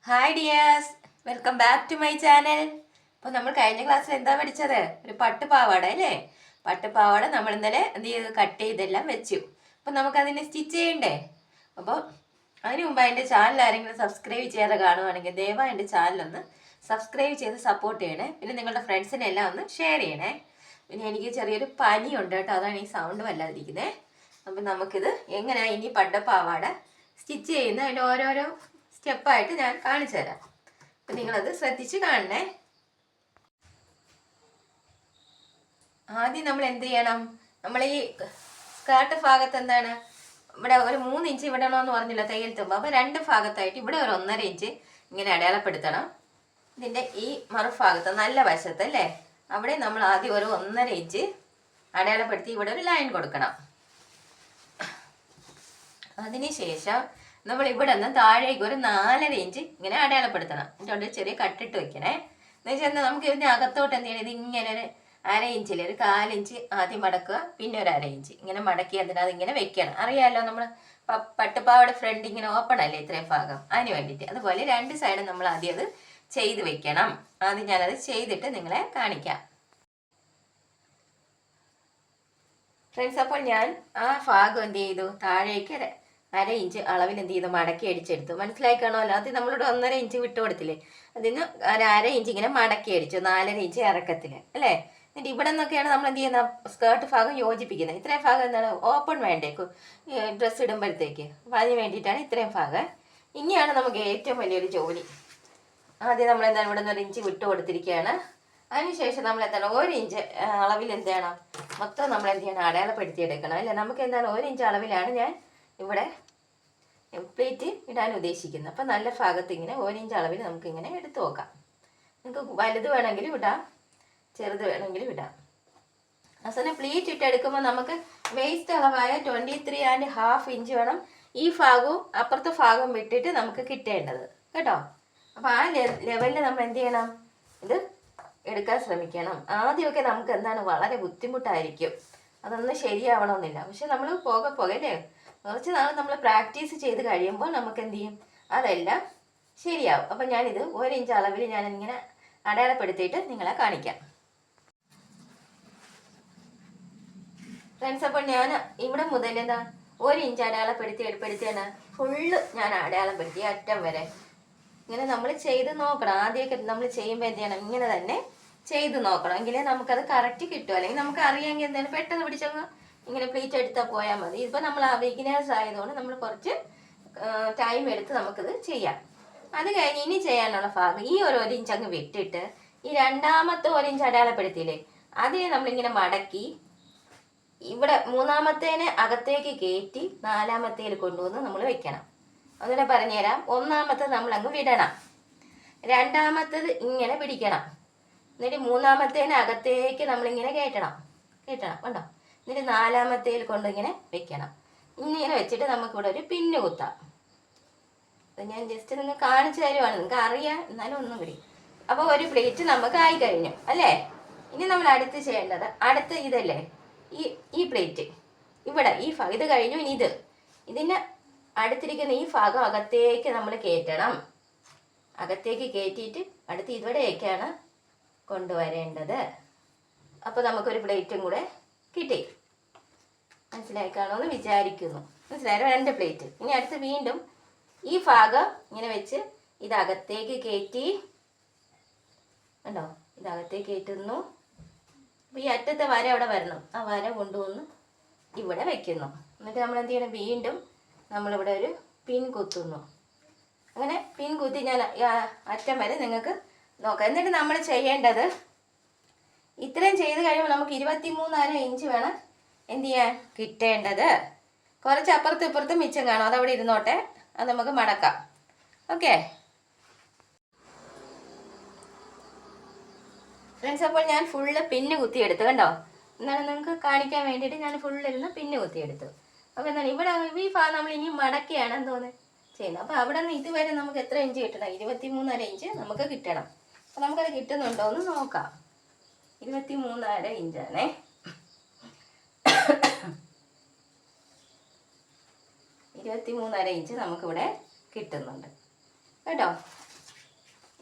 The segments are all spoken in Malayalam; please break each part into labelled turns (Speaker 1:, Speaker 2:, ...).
Speaker 1: Hi dears, welcome back to my channel. അപ്പോൾ നമ്മൾ കഴിഞ്ഞ ക്ലാസ്സിൽ എന്താ പഠിച്ചത്? ഒരു പട്ടുപാവാട അല്ലേ? പട്ടുപാവാട നമ്മൾ ഇന്നലെ എന്ത് ചെയ്ത് കട്ട് ചെയ്തെല്ലാം വെച്ചു. അപ്പോൾ നമുക്കതിനെ സ്റ്റിച്ച് ചെയ്യണ്ടേ? അപ്പോൾ അതിന് മുമ്പ് എൻ്റെ ചാനൽ ആരെങ്കിലും സബ്സ്ക്രൈബ് ചെയ്യാതെ കാണുവാണെങ്കിൽ ദയവായി എൻ്റെ ചാനലൊന്ന് സബ്സ്ക്രൈബ് ചെയ്ത് സപ്പോർട്ട് ചെയ്യണേ. പിന്നെ നിങ്ങളുടെ ഫ്രണ്ട്സിനെ എല്ലാം ഒന്ന് ഷെയർ ചെയ്യണേ. പിന്നെ എനിക്ക് ചെറിയൊരു പനിയുണ്ട് കേട്ടോ, അതാണ് ഈ സൗണ്ട് വല്ലാതിരിക്കുന്നത്. അപ്പം നമുക്കിത് എങ്ങനെയാണ് ഇനി പട്ടുപാവാട സ്റ്റിച്ച് ചെയ്യുന്ന അതിൻ്റെ ഓരോരോ സ്റ്റെപ്പായിട്ട് ഞാൻ കാണിച്ചു തരാം. അപ്പം നിങ്ങളത് ശ്രദ്ധിച്ച് കാണണേ. ആദ്യം നമ്മൾ എന്ത് ചെയ്യണം? നമ്മൾ ഈ സ്കേർട്ട് ഭാഗത്ത് എന്താണ് ഇവിടെ ഒരു 3 ഇഞ്ച് വിടണമെന്ന് പറഞ്ഞില്ല തയ്യൽ തുമ്പ്. അപ്പോൾ 2 ഭാഗത്തായിട്ട് ഇവിടെ ഒരു 1.5 ഇഞ്ച് ഇങ്ങനെ അടയാളപ്പെടുത്തണം. ഇതിൻ്റെ ഈ മറുഭാഗത്ത് നല്ല വശത്ത് അല്ലേ, അവിടെ നമ്മൾ ആദ്യം ഒരു 1.5 ഇഞ്ച് അടയാളപ്പെടുത്തി ഇവിടെ ഒരു ലൈൻ കൊടുക്കണം. അതിനുശേഷം നമ്മൾ ഇവിടെ നിന്ന് താഴേക്ക് ഒരു 4.5 ഇഞ്ച് ഇങ്ങനെ അടയാളപ്പെടുത്തണം. എന്നിട്ട് ചെറിയ കട്ടിട്ട് വെക്കണേ. എന്ന് വെച്ചാൽ നമുക്ക് ഇതിൻ്റെ അകത്തോട്ട് എന്ത് ചെയ്യണം, ഇത് ഇങ്ങനെ ഒരു 1/2 ഇഞ്ചിൽ ഒരു 1/4 ഇഞ്ച് ആദ്യം മടക്കുക, പിന്നെ ഒരു 1/2 ഇഞ്ച് ഇങ്ങനെ മടക്കി അതിനകത്ത് ഇങ്ങനെ വെക്കണം. അറിയാമല്ലോ, നമ്മൾ പട്ടുപാവയുടെ ഫ്രണ്ട് ഇങ്ങനെ ഓപ്പൺ അല്ലേ ഇത്രയും ഭാഗം, അതിന് വേണ്ടിയിട്ട്. അതുപോലെ 2 സൈഡും നമ്മൾ ആദ്യം അത് ചെയ്ത് വെക്കണം. ആദ്യം ഞാനത് ചെയ്തിട്ട് നിങ്ങളെ കാണിക്കാം ഫ്രണ്ട്സ്. അപ്പോൾ ഞാൻ ആ ഭാഗം എന്ത് ചെയ്തു, താഴേക്ക് 1/2 ഇഞ്ച് അളവിൽ എന്ത് ചെയ്തു മടക്കി അടിച്ചെടുത്തു. മനസ്സിലായി കാണുമല്ലോ. അത് നമ്മളിവിടെ 1.5 ഇഞ്ച് വിട്ട് കൊടുത്തില്ലേ, അതിന് ഒരു 1/2 ഇഞ്ച് ഇങ്ങനെ മടക്കി അടിച്ചു, 4.5 ഇഞ്ച് ഇറക്കത്തിൽ അല്ലേ. എന്നിട്ട് ഇവിടെ നിന്നൊക്കെയാണ് നമ്മൾ എന്ത് ചെയ്യുന്ന സ്കേർട്ട് ഭാഗം യോജിപ്പിക്കുന്നത്. ഇത്രയും ഭാഗം എന്താണ് ഓപ്പൺ വേണ്ടേക്കും ഡ്രസ്സ് ഇടുമ്പോഴത്തേക്ക്. അപ്പോൾ അതിന് വേണ്ടിയിട്ടാണ് ഇത്രയും ഭാഗം. ഇനിയാണ് നമുക്ക് ഏറ്റവും വലിയൊരു ജോലി. ആദ്യം നമ്മൾ എന്താണ് ഇവിടെ നിന്ന് 1 ഇഞ്ച് വിട്ട് കൊടുത്തിരിക്കുകയാണ്. അതിനുശേഷം നമ്മൾ എന്താണ് 1 ഇഞ്ച് അളവിൽ എന്ത് ചെയ്യണം, മൊത്തം നമ്മൾ എന്ത് ചെയ്യണം അടയാളപ്പെടുത്തിയെടുക്കണം അല്ലേ. നമുക്ക് എന്താണ് 1 ഇഞ്ച് അളവിലാണ് ഞാൻ ഇവിടെ പ്ലേറ്റ് ഇടാൻ ഉദ്ദേശിക്കുന്നത്. അപ്പം നല്ല ഭാഗത്ത് ഇങ്ങനെ 1 ഇഞ്ച് അളവിൽ നമുക്കിങ്ങനെ എടുത്തു നോക്കാം. നിങ്ങൾക്ക് വലുത് വേണമെങ്കിലും ഇടാം, ചെറുത് വേണമെങ്കിലും ഇടാം. അവസാനം പ്ലേറ്റ് ഇട്ടെടുക്കുമ്പോൾ നമുക്ക് വേസ്റ്റ് അളവായ 23.5 ഇഞ്ച് വേണം ഈ ഭാഗവും അപ്പുറത്തെ ഭാഗവും വിട്ടിട്ട് നമുക്ക് കിട്ടേണ്ടത് കേട്ടോ. അപ്പോൾ ആ ലെവലിൽ നമ്മൾ എന്ത് ചെയ്യണം, ഇത് എടുക്കാൻ ശ്രമിക്കണം. ആദ്യമൊക്കെ നമുക്ക് എന്താണ് വളരെ ബുദ്ധിമുട്ടായിരിക്കും, അതൊന്നും ശരിയാവണമെന്നില്ല. പക്ഷെ നമ്മൾ പോകെ അല്ലേ കുറച്ച് നാൾ നമ്മൾ പ്രാക്ടീസ് ചെയ്ത് കഴിയുമ്പോൾ നമുക്ക് എന്ത് ചെയ്യും, അതെല്ലാം ശരിയാവും. അപ്പം ഞാനിത് 1 ഇഞ്ച് അളവിൽ ഞാനിങ്ങനെ അടയാളപ്പെടുത്തിയിട്ട് നിങ്ങളെ കാണിക്കാം ഫ്രണ്ട്സ്. അപ്പോൾ ഞാൻ ഇവിടെ മുതൽ എന്താ 1 ഇഞ്ച് അടയാളപ്പെടുത്തിയാണ് ഫുള്ള് ഞാൻ അടയാളപ്പെടുത്തി അറ്റം വരെ. ഇങ്ങനെ നമ്മൾ ചെയ്ത് നോക്കണം. ആദ്യമൊക്കെ നമ്മൾ ചെയ്യുമ്പോൾ എന്ത് ചെയ്യണം, ഇങ്ങനെ തന്നെ ചെയ്ത് നോക്കണം, എങ്കിലേ നമുക്കത് കറക്റ്റ് കിട്ടും. അല്ലെങ്കിൽ നമുക്ക് അറിയാമെങ്കിൽ എന്താണ് പെട്ടെന്ന് പിടിച്ചങ്ങ് ഇങ്ങനെ പ്ലേറ്റ് എടുത്താൽ പോയാൽ മതി. ഇപ്പോൾ നമ്മൾ ബിഗിനേഴ്സ് ആയതുകൊണ്ട് നമ്മൾ കുറച്ച് ടൈം എടുത്ത് നമുക്കിത് ചെയ്യാം. അത് കഴിഞ്ഞ് ഇനി ചെയ്യാനുള്ള ഭാഗം ഈ ഒരു 1 ഇഞ്ച് അങ്ങ് വിട്ടിട്ട് ഈ രണ്ടാമത്തെ 1 ഇഞ്ച് അടയാളപ്പെടുത്തിയില്ലേ, അതിനെ നമ്മളിങ്ങനെ മടക്കി ഇവിടെ 3-മത്തേനെ അകത്തേക്ക് കയറ്റി 4-മത്തേൽ കൊണ്ടുവന്ന് നമ്മൾ വെക്കണം. അതുകൂടെ പറഞ്ഞുതരാം. 1-മത്തത് നമ്മൾ അങ്ങ് വിടണം, 2-മത്തത് ഇങ്ങനെ പിടിക്കണം, എന്നിട്ട് 3-മത്തേനെ അകത്തേക്ക് നമ്മളിങ്ങനെ കയറ്റണം കണ്ടോ. എന്നിട്ട് 4-മത്തേൽ കൊണ്ടിങ്ങനെ വെക്കണം. ഇങ്ങനെ വെച്ചിട്ട് നമുക്കിവിടെ ഒരു പിന്ന് കുത്താം. അത് ഞാൻ ജസ്റ്റ് നിങ്ങൾ കാണിച്ചു തരുവാണ്, നിങ്ങൾക്ക് അറിയാം എന്നാലും ഒന്നും കൂടി. അപ്പോൾ ഒരു പ്ലേറ്റ് നമുക്ക് ആയി കഴിഞ്ഞു അല്ലേ. ഇനി നമ്മൾ അടുത്ത് ചെയ്യേണ്ടത് അടുത്ത് ഇതല്ലേ, ഈ പ്ലേറ്റ് ഇവിടെ ഈ ഭാഗം ഇത് കഴിഞ്ഞു. ഇനി ഇതിന് അടുത്തിരിക്കുന്ന ഈ ഭാഗം അകത്തേക്ക് നമ്മൾ കയറ്റണം. അകത്തേക്ക് കയറ്റിയിട്ട് അടുത്ത് ഇവിടെയൊക്കെയാണ് കൊണ്ടുവരേണ്ടത്. അപ്പോൾ നമുക്കൊരു പ്ലേറ്റും കൂടെ കിട്ടി. മനസ്സിലായി കാണുമെന്ന് വിചാരിക്കുന്നു. മനസ്സിലായോ? 2 പ്ലേറ്റ്. ഇനി അടുത്ത് വീണ്ടും ഈ ഭാഗം ഇങ്ങനെ വെച്ച് ഇതകത്തേക്ക് കയറ്റി കണ്ടോ, ഇതകത്തേക്ക് കയറ്റുന്നു. അപ്പോൾ ഈ അറ്റത്തെ വര അവിടെ വരണം, ആ വര കൊണ്ടുവന്ന് ഇവിടെ വെക്കുന്നു. എന്നിട്ട് നമ്മൾ എന്ത് ചെയ്യണം, വീണ്ടും നമ്മളിവിടെ ഒരു പിൻ കുത്തുന്നു. അങ്ങനെ പിൻ കുത്തി ഞാൻ അറ്റം വരെ നിങ്ങൾക്ക് നോക്കാം. എന്നിട്ട് നമ്മൾ ചെയ്യേണ്ടത് ഇത്രയും ചെയ്ത് കഴിയുമ്പോൾ നമുക്ക് 23.5 ഇഞ്ച് വേണം എന്ത് ചെയ്യാൻ കിട്ടേണ്ടത്. കുറച്ച് അപ്പുറത്തും ഇപ്പുറത്തും മിച്ചം കാണും, അതവിടെ ഇരുന്നോട്ടെ, അത് നമുക്ക് മടക്കാം. Okay friends. അപ്പോൾ ഞാൻ ഫുള്ള് പിന്ന് കുത്തിയെടുത്തു കണ്ടോ. എന്നാണ് നിങ്ങൾക്ക് കാണിക്കാൻ വേണ്ടിയിട്ട് ഞാൻ ഫുള്ളിരുന്ന് പിന്ന് കുത്തിയെടുത്തു. അപ്പോൾ എന്താണ് ഇവിടെ ഈ ഭാഗം നമ്മൾ ഇനി മടക്കിയാണ് എന്തോന്ന് ചെയ്യുന്നത്. അപ്പോൾ അവിടെ നിന്ന് ഇതുവരെ നമുക്ക് എത്ര ഇഞ്ച് കിട്ടണം, 23.5 ഇഞ്ച് നമുക്ക് കിട്ടണം. അപ്പോൾ നമുക്കത് കിട്ടുന്നുണ്ടോ എന്ന് നോക്കാം. 23.5 ഇഞ്ചാണേ. 23.5 ഇഞ്ച് നമുക്കിവിടെ കിട്ടുന്നുണ്ട് കേട്ടോ.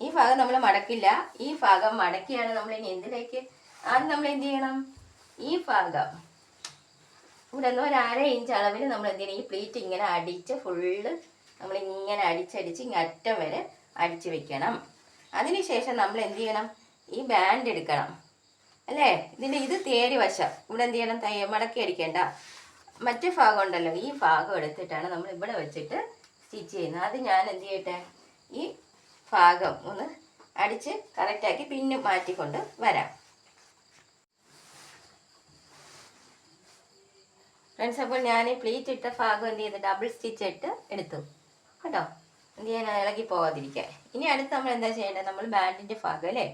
Speaker 1: ഈ ഭാഗം നമ്മൾ മടക്കില്ല. ഈ ഭാഗം മടക്കിയാണ് നമ്മൾ ഇനി എന്തിലേക്ക് ആദ്യം നമ്മൾ എന്ത് ചെയ്യണം, ഈ ഭാഗം ഇവിടെ നിന്ന് ഒരു 1/2 ഇഞ്ച് അളവിൽ നമ്മൾ എന്ത് ചെയ്യണം, ഈ പ്ലീറ്റ് ഇങ്ങനെ അടിച്ച് ഫുള്ള് നമ്മളിങ്ങനെ അടിച്ചടിച്ച് ഇങ്ങനെ അറ്റം വരെ അടിച്ച് വെക്കണം. അതിനുശേഷം നമ്മൾ എന്ത് ചെയ്യണം, ഈ ബാൻഡ് എടുക്കണം അല്ലേ. ഇത് തേരി വശം ഇവിടെ എന്ത് ചെയ്യണം, മടക്കി അടിക്കേണ്ട. മറ്റേ ഭാഗം ഉണ്ടല്ലോ, ഈ ഭാഗം എടുത്തിട്ടാണ് നമ്മൾ ഇവിടെ വെച്ചിട്ട് സ്റ്റിച്ച് ചെയ്യുന്നത്. അത് ഞാൻ എന്ത് ചെയ്യട്ടെ, ഈ ഭാഗം ഒന്ന് അടിച്ച് കറക്റ്റാക്കി പിന്നെ മാറ്റിക്കൊണ്ട് വരാം. ഫ്രണ്ട്സ്, അപ്പോൾ ഞാൻ പ്ലീറ്റ് ഇട്ട ഭാഗം എന്ത് ചെയ്ത് ഡബിൾ സ്റ്റിച്ച് ഇട്ട് എടുത്തു കേട്ടോ, എന്ത് ചെയ്യാൻ ഇളകി പോകാതിരിക്കാൻ. ഇനി അടുത്ത് നമ്മൾ എന്താ ചെയ്യേണ്ടത്, നമ്മൾ ബാൻഡിൻ്റെ ഭാഗം അല്ലേ,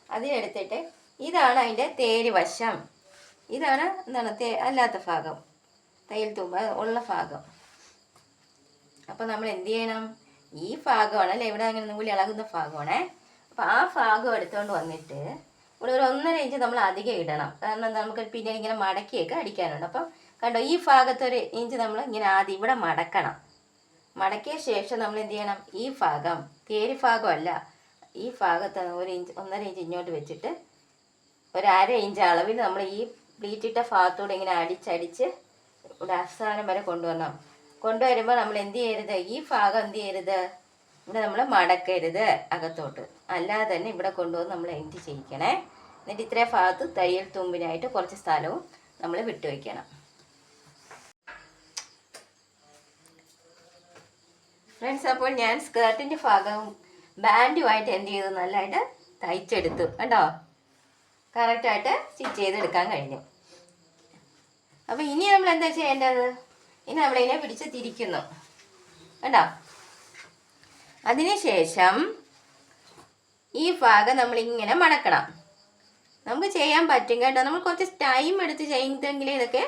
Speaker 1: അതിലെടുത്തിട്ട് ഇതാണ് അതിൻ്റെ തേര് വശം, ഇതാണ് എന്താണ് അല്ലാത്ത ഭാഗം, തയ്യൽ തുമ്പ ഉള്ള ഭാഗം. അപ്പോൾ നമ്മൾ എന്ത് ചെയ്യണം, ഈ ഭാഗമാണ് അല്ലേ ഇവിടെ അങ്ങനെ നൂല് ഇളകുന്ന ഭാഗമാണേ. അപ്പോൾ ആ ഭാഗം എടുത്തുകൊണ്ട് വന്നിട്ട് ഇവിടെ ഒരു 1.5 ഇഞ്ച് നമ്മൾ അധികം ഇടണം. കാരണം നമുക്ക് പിന്നെ ഇങ്ങനെ മടക്കിയൊക്കെ അടിക്കാനുണ്ട്. അപ്പം കണ്ടോ, ഈ ഭാഗത്തൊരു ഇഞ്ച് നമ്മൾ ഇങ്ങനെ ആദ്യം ഇവിടെ മടക്കണം. മടക്കിയ ശേഷം നമ്മൾ എന്ത് ചെയ്യണം, ഈ ഭാഗം തേര് ഭാഗമല്ല, ഈ ഭാഗത്ത് 1 ഇഞ്ച് 1.5 ഇഞ്ച് ഇങ്ങോട്ട് വെച്ചിട്ട് ഒരു 1/2 ഇഞ്ച് അളവിൽ നമ്മൾ ഈ പ്ലീറ്റിട്ട ഭാഗത്തൂടെ ഇങ്ങനെ അടിച്ചടിച്ച് ഇവിടെ അവസാനം വരെ കൊണ്ടുവരുമ്പോൾ നമ്മൾ എന്ത് ചെയ്യരുത്, ഈ ഭാഗം എന്ത് ചെയ്യരുത്, ഇവിടെ നമ്മൾ മടക്കരുത് അകത്തോട്ട്, അല്ലാതെ തന്നെ ഇവിടെ കൊണ്ടുവന്ന് നമ്മൾ എൻഡ് ചെയ്യിക്കണേ. എന്നിട്ട് ഇത്രയും ഭാഗത്ത് തയ്യൽ തുമ്പിനായിട്ട് കുറച്ച് സ്ഥലവും നമ്മൾ വിട്ടുവയ്ക്കണം. ഫ്രണ്ട്സ്, അപ്പോൾ ഞാൻ സ്കേർട്ടിൻ്റെ ഭാഗവും ബാൻഡുമായിട്ട് എന്ത് ചെയ്തു, നല്ലതായിട്ട് തയ്ച്ചെടുത്തു കേട്ടോ, കറക്റ്റായിട്ട് സ്റ്റിച്ച് ചെയ്തെടുക്കാൻ കഴിഞ്ഞു. അപ്പോൾ ഇനി നമ്മൾ എന്താ ചെയ്യേണ്ടത്, ഇനി നമ്മളിതിനെ പിടിച്ച് തിരിക്കുന്നു കേട്ടോ. അതിനുശേഷം ഈ ഭാഗം നമ്മളിങ്ങനെ മടക്കണം. നമുക്ക് ചെയ്യാൻ പറ്റും കേട്ടോ, നമ്മൾ കുറച്ച് ടൈം എടുത്ത് ചെയ്തെങ്കിലേ ഇതൊക്കെ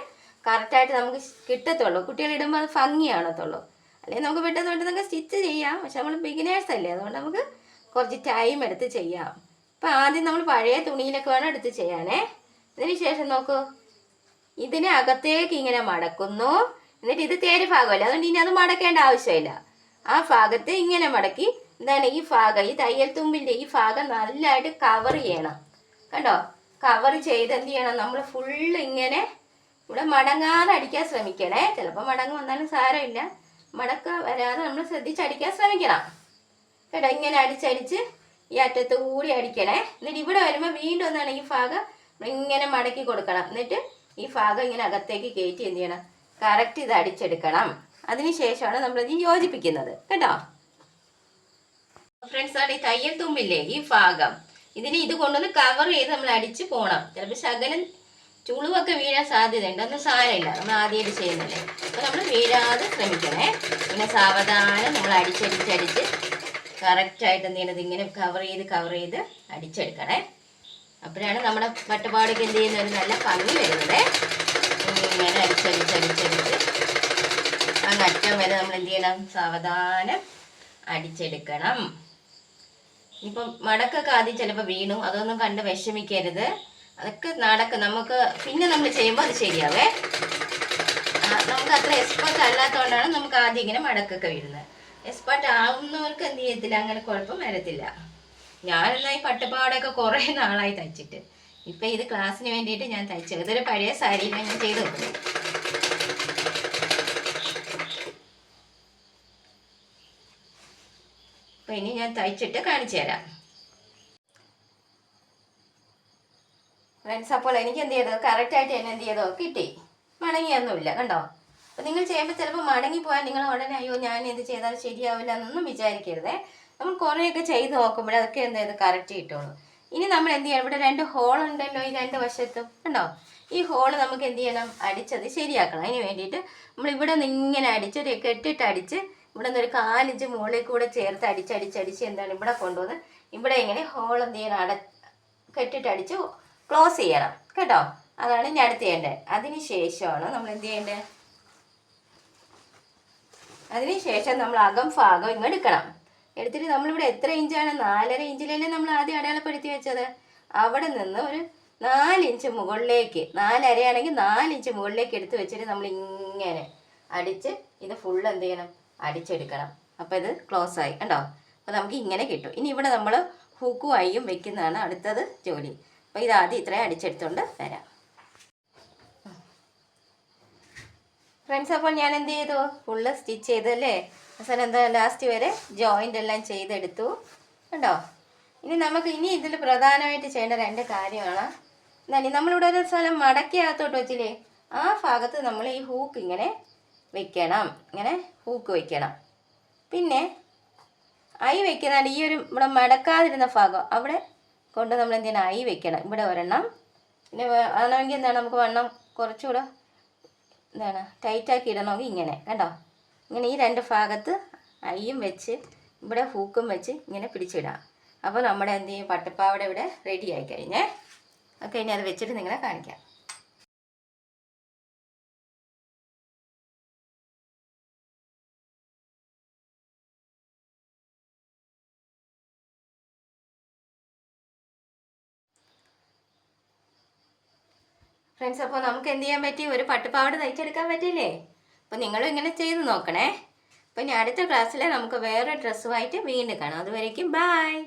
Speaker 1: കറക്റ്റായിട്ട് നമുക്ക് കിട്ടത്തുള്ളൂ. കുട്ടികളിടുമ്പോൾ അത് ഭംഗിയാണത്തുള്ളൂ. അല്ലെങ്കിൽ നമുക്ക് പെട്ടെന്ന് സ്റ്റിച്ച് ചെയ്യാം, പക്ഷെ നമ്മൾ ബിഗിനേഴ്സ് അല്ലേ, അതുകൊണ്ട് നമുക്ക് കുറച്ച് ടൈം എടുത്ത് ചെയ്യാം. അപ്പം ആദ്യം നമ്മൾ പഴയ തുണിയിലൊക്കെ വേണം എടുത്ത് ചെയ്യാനേ. ഇതിന് ശേഷം നോക്കൂ, ഇതിനെ അകത്തേക്ക് ഇങ്ങനെ മടക്കുന്നു. എന്നിട്ട് ഇത് തേര് ഭാഗമല്ല, അതുകൊണ്ട് ഇനി അത് മടക്കേണ്ട ആവശ്യമില്ല. ആ ഭാഗത്ത് ഇങ്ങനെ മടക്കി എന്താണ് ഈ ഭാഗം, ഈ തയ്യൽ തുമ്പിൻ്റെ ഈ ഭാഗം നല്ലതായിട്ട് കവർ ചെയ്യണം കണ്ടോ. കവർ ചെയ്ത് എന്ത് ചെയ്യണം, നമ്മൾ ഫുള്ള് ഇങ്ങനെ ഇവിടെ മടങ്ങാതെ അടിക്കാൻ ശ്രമിക്കണേ. ചിലപ്പോൾ മടങ്ങ് വന്നാലും സാരമില്ല, മടക്ക വരാതെ നമ്മൾ ശ്രദ്ധിച്ചടിക്കാൻ ശ്രമിക്കണം കേട്ടോ. ഇങ്ങനെ അടിച്ചടിച്ച് ഈ അറ്റത്ത് കൂടി അടിക്കണേ. എന്നിട്ട് ഇവിടെ വരുമ്പോൾ വീണ്ടും ഒന്നാണ് ഈ ഭാഗം ഇങ്ങനെ മടക്കി കൊടുക്കണം. എന്നിട്ട് ഈ ഭാഗം ഇങ്ങനെ അകത്തേക്ക് കയറ്റി എന്ത് ചെയ്യണം, കറക്റ്റ് ഇത് അടിച്ചെടുക്കണം. അതിനുശേഷമാണ് നമ്മളിത് യോജിപ്പിക്കുന്നത് കേട്ടോ. ഫ്രണ്ട്സ്, ആണ് ഈ തയ്യൽ തുമ്പില്ലേ ഈ ഭാഗം, ഇത് കൊണ്ടൊന്ന് കവർ ചെയ്ത് നമ്മൾ അടിച്ച് പോകണം. ചിലപ്പോൾ ശകലം ചുളിവൊക്കെ വീഴാൻ സാധ്യതയുണ്ട്, ഒന്നും സാരമില്ല, നമ്മൾ ആദ്യമായിട്ട് ചെയ്യുന്നില്ലേ. അപ്പോൾ നമ്മൾ വീഴാതെ ശ്രമിക്കണേ. ഇങ്ങനെ സാവധാനം നമ്മൾ അടിച്ചടിച്ചടിച്ച് കറക്റ്റായിട്ട് എന്ത് ചെയ്യണത്, ഇങ്ങനെ കവർ ചെയ്ത് അടിച്ചെടുക്കണേ. അപ്പോഴാണ് നമ്മുടെ പട്ടുപാടൊക്കെ എന്ത് ചെയ്യുന്ന ഒരു നല്ല ഭംഗി വരുന്നത്. ഇങ്ങനെ അടിച്ചടിച്ചടിച്ചടിച്ച് അങ്ങ് അറ്റം വരെ നമ്മൾ എന്ത് ചെയ്യണം, സാവധാനം അടിച്ചെടുക്കണം. ഇപ്പം മടക്കൊക്കെ ആദ്യം ചിലപ്പോൾ വീണു, അതൊന്നും കണ്ട് വിഷമിക്കരുത്. അതൊക്കെ നടക്കും, നമുക്ക് പിന്നെ നമ്മൾ ചെയ്യുമ്പോൾ അത് ശരിയാവേ. നമുക്ക് അത്ര എക്സ്പെർട്ട് അല്ലാത്തതുകൊണ്ടാണ് നമുക്ക് ആദ്യം ഇങ്ങനെ മടക്കൊക്കെ വീഴുന്നത്. എക്സ്പെർട്ട് ആവുന്നവർക്ക് എന്ത് ചെയ്യത്തില്ല, അങ്ങനെ കുഴപ്പം വരത്തില്ല. ഞാനെന്നാൽ ഈ പട്ടുപാടൊക്കെ കുറേ നാളായി തയ്ച്ചിട്ട്, ഇപ്പം ഇത് ക്ലാസ്സിന് വേണ്ടിയിട്ട് ഞാൻ തയ്ച്ചത്. ഇതൊരു പഴയ സാരിയിൽ ഞാൻ ചെയ്ത് നോക്കുന്നു. അപ്പം ഇനി ഞാൻ തയ്ച്ചിട്ട് കാണിച്ചു തരാം ഫ്രണ്ട്സ്. അപ്പോൾ എനിക്ക് എന്ത് ചെയ്തോ, കറക്റ്റായിട്ട് എന്നെ എന്ത് ചെയ്തോ കിട്ടി, മടങ്ങിയൊന്നുമില്ല കണ്ടോ. അപ്പോൾ നിങ്ങൾ ചെയ്യുമ്പോൾ ചിലപ്പോൾ മടങ്ങിപ്പോയാൽ നിങ്ങൾ ഉടനെ അയ്യോ ഞാൻ ഇത് ചെയ്താൽ ശരിയാവില്ല എന്നൊന്നും വിചാരിക്കരുതേ. നമ്മൾ കുറേയൊക്കെ ചെയ്ത് നോക്കുമ്പോൾ അതൊക്കെ എന്ത് ചെയ്ത് കറക്റ്റ് കിട്ടുള്ളൂ. ഇനി നമ്മൾ എന്ത് ചെയ്യണം, ഇവിടെ 2 ഹോൾ ഉണ്ടല്ലോ ഈ 2 വശത്തും കണ്ടോ. ഈ ഹോള് നമുക്ക് എന്ത് ചെയ്യണം, അടിച്ചത് ശരിയാക്കണം. അതിന് വേണ്ടിയിട്ട് നമ്മൾ ഇവിടെ നിന്ന് ഇങ്ങനെ അടിച്ച് കെട്ടിട്ട് അടിച്ച് ഇവിടെ നിന്ന് ഒരു 4 ഇഞ്ച് മുകളിൽ കൂടെ ചേർത്ത് അടിച്ചടിച്ചടിച്ച് എന്താണ് ഇവിടെ കൊണ്ടുവന്ന് ഇവിടെ ഇങ്ങനെ ഹോൾ എന്ത് ചെയ്യണം, കെട്ടിട്ട് അടിച്ച് ക്ലോസ് ചെയ്യണം കേട്ടോ. അതാണ് ഇനി അടുത്ത് ചെയ്യേണ്ടത്. അതിന് ശേഷമാണ് നമ്മൾ എന്ത് ചെയ്യേണ്ടത്, അതിനുശേഷം നമ്മൾ അകം ഭാഗം ഇങ്ങ് എടുക്കണം. എടുത്തിട്ട് നമ്മളിവിടെ എത്ര ഇഞ്ചാണ്, 4.5 ഇഞ്ചിലല്ലേ നമ്മൾ ആദ്യം അടയാളപ്പെടുത്തി വെച്ചത്. അവിടെ നിന്ന് ഒരു 4 ഇഞ്ച് മുകളിലേക്ക്, 4.5 ആണെങ്കിൽ 4 ഇഞ്ച് മുകളിലേക്ക് എടുത്ത് വെച്ചിട്ട് നമ്മൾ ഇങ്ങനെ അടിച്ച് ഇത് ഫുള്ള് എന്ത് ചെയ്യണം, അടിച്ചെടുക്കണം. അപ്പോൾ ഇത് ക്ലോസ് ആയി കണ്ടോ. അപ്പോൾ നമുക്ക് ഇങ്ങനെ കിട്ടും. ഇനി ഇവിടെ നമ്മൾ ഹൂക്കും ഐയും വെക്കുന്നതാണ് അടുത്തത് ജോലി. അപ്പോൾ ഇതാദ്യം ഇത്രയും അടിച്ചെടുത്തുകൊണ്ട് വരാം. ഫ്രണ്ട്സ്, അപ്പോൾ ഞാൻ എന്ത് ചെയ്തു? ഫുള്ള് സ്റ്റിച്ച് ചെയ്തല്ലേ. അവസാനം എന്താ ലാസ്റ്റ് വരെ ജോയിൻ്റ് എല്ലാം ചെയ്തെടുത്തു കണ്ടോ. ഇനി നമുക്ക് ഇതിൽ പ്രധാനമായിട്ട് ചെയ്യേണ്ട 2 കാര്യമാണ്. എന്നാൽ നമ്മളിവിടെ ഒരു സ്ഥലം മടക്കി അകത്തോട്ട് വെച്ചില്ലേ, ആ ഭാഗത്ത് നമ്മൾ ഈ ഹൂക്ക് ഇങ്ങനെ വെക്കണം. ഇങ്ങനെ ഹൂക്ക് വെക്കണം. പിന്നെ ഐ വെക്കുന്നുണ്ട് ഈ ഒരു ഇവിടെ മടക്കാതിരുന്ന ഭാഗം അവിടെ കൊണ്ട് നമ്മൾ എന്ത് ചെയ്യണം? ഐ വെക്കണം. ഇവിടെ ഒരെണ്ണം. പിന്നെ ആണെങ്കിൽ എന്താണ് നമുക്ക് വണ്ണം കുറച്ചുകൂടെ എന്താണ് ടൈറ്റാക്കി ഇടണമെങ്കിൽ ഇങ്ങനെ കണ്ടോ. ഇങ്ങനെ ഈ 2 ഭാഗത്ത് ഐയും വെച്ച് ഇവിടെ ഹൂക്കും വെച്ച് ഇങ്ങനെ പിടിച്ചിടാം. അപ്പോൾ നമ്മുടെ എന്ത് ചെയ്യും? പട്ടുപ്പാവട ഇവിടെ റെഡി ആയി കഴിഞ്ഞേ. ഓക്കെ, ഇനി അത് വെച്ചിട്ട് നിങ്ങളെ കാണിക്കാം. ഫ്രണ്ട്സ്, അപ്പോൾ നമുക്ക് എന്ത് ചെയ്യാൻ പറ്റി? ഒരു പട്ടുപ്പാവട തയ്ച്ചെടുക്കാൻ പറ്റില്ലേ? അപ്പോൾ നിങ്ങളും ഇങ്ങനെ ചെയ്ത് നോക്കണേ. അപ്പോൾ ഇനി അടുത്ത ക്ലാസ്സിൽ നമുക്ക് വേറെ ഡ്രസ്സുമായിട്ട് വീണ്ടും കാണാം. അതുവരേക്കും ബായ്.